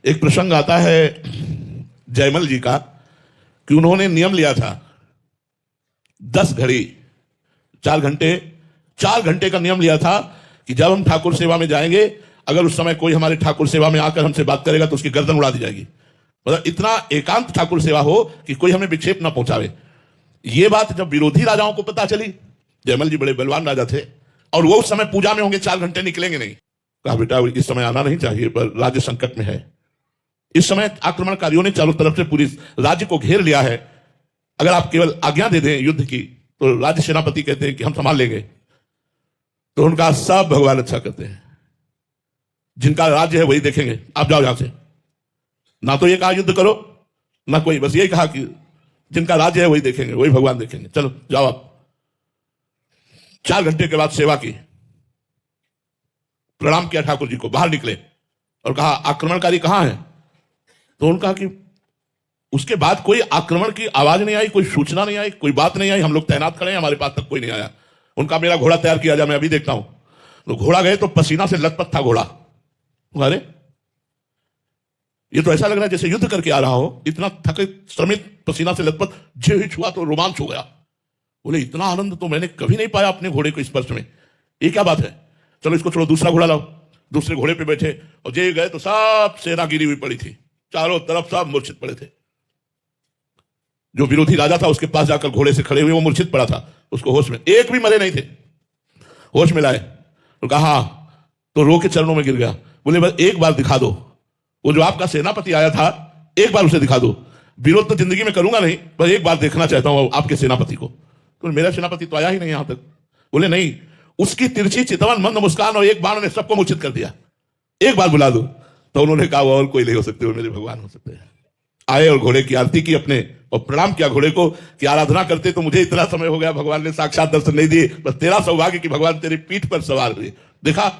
एक प्रसंग आता है जयमल जी का कि उन्होंने नियम लिया था 10 घड़ी 4 घंटे का नियम लिया था कि जब हम ठाकुर सेवा में जाएंगे, अगर उस समय कोई हमारे ठाकुर सेवा में आकर हमसे बात करेगा तो उसकी गर्दन उड़ा दी जाएगी। मतलब इतना एकांत ठाकुर सेवा हो कि कोई हमें विक्षेप ना पहुंचावे। ये बात जब विरोधी राजाओं को पता चली, जयमल जी बड़े बलवान राजा थे और वो उस समय पूजा में होंगे, 4 घंटे निकलेंगे नहीं। कहा बेटा इस समय आना नहीं चाहिए, पर राज्य संकट में है। इस समय आक्रमणकारियों ने चारों तरफ से पूरी राज्य को घेर लिया है। अगर आप केवल आज्ञा दे दें युद्ध की तो राज्य सेनापति कहते हैं कि हम संभाल लेंगे। तो उनका सब भगवान अच्छा करते हैं। जिनका राज्य है वही देखेंगे, आप जाओ यहां से। ना तो ये कहा युद्ध करो, ना कोई, बस यही कहा कि जिनका राज्य है वही देखेंगे, वही भगवान देखेंगे, चलो जाओ आप। 4 घंटे के बाद सेवा की, प्रणाम किया ठाकुर जी को, बाहर निकले और कहा आक्रमणकारी कहां है? तो उन्होंने कहा कि उसके बाद कोई आक्रमण की आवाज नहीं आई, कोई सूचना नहीं आई, कोई बात नहीं आई। हम लोग तैनात खड़े हैं, हमारे पास तक कोई नहीं आया। उनका मेरा घोड़ा तैयार किया जाए, मैं अभी देखता हूं। तो घोड़ा गए तो पसीना से लथपथ था घोड़ा। अरे ये तो ऐसा लग रहा है जैसे युद्ध करके आ रहा हो, इतना थके श्रमित, पसीना से लथपथ। जो ही छुआ तो रोमांच हो गया। बोले इतना आनंद तो मैंने कभी नहीं पाया अपने घोड़े को स्पर्श में, ये क्या बात है? चलो इसको छोड़ो, दूसरा घोड़ा लाओ। दूसरे घोड़े पे बैठे और जे गए तो सब सेना गिरी हुई पड़ी थी, चारों तरफ सब मूर्छित पड़े थे। जो विरोधी राजा था उसके पास जाकर घोड़े से खड़े हुए, वो मूर्छित पड़ा था, उसको होश में, एक भी मरे नहीं थे, होश में लाए। तो कहा, तो रो के चरणों में गिर गया। बोले बस एक बार दिखा दो, वो जो आपका सेनापति आया था, एक बार उसे दिखा दो। विरोध तो जिंदगी में करूंगा नहीं, पर एक बार देखना चाहता हूं आपके सेनापति को। तो मेरा सेनापति तो आया ही नहीं यहां तक। बोले नहीं, उसकी तिरछी चितवन मंद मुस्कान और एक बाण ने सबको मूर्छित कर दिया, एक बार बुला दो। तो उन्होंने कहा वो और कोई नहीं हो सकते, वो मेरे भगवान हो सकते हैं। आए और घोड़े की आरती की अपने, और प्रणाम किया घोड़े को कि आराधना करते तो मुझे इतना समय हो गया, भगवान ने साक्षात दर्शन नहीं दिए, बस तेरा सौभाग्य कि भगवान तेरी पीठ पर सवार हुए। देखा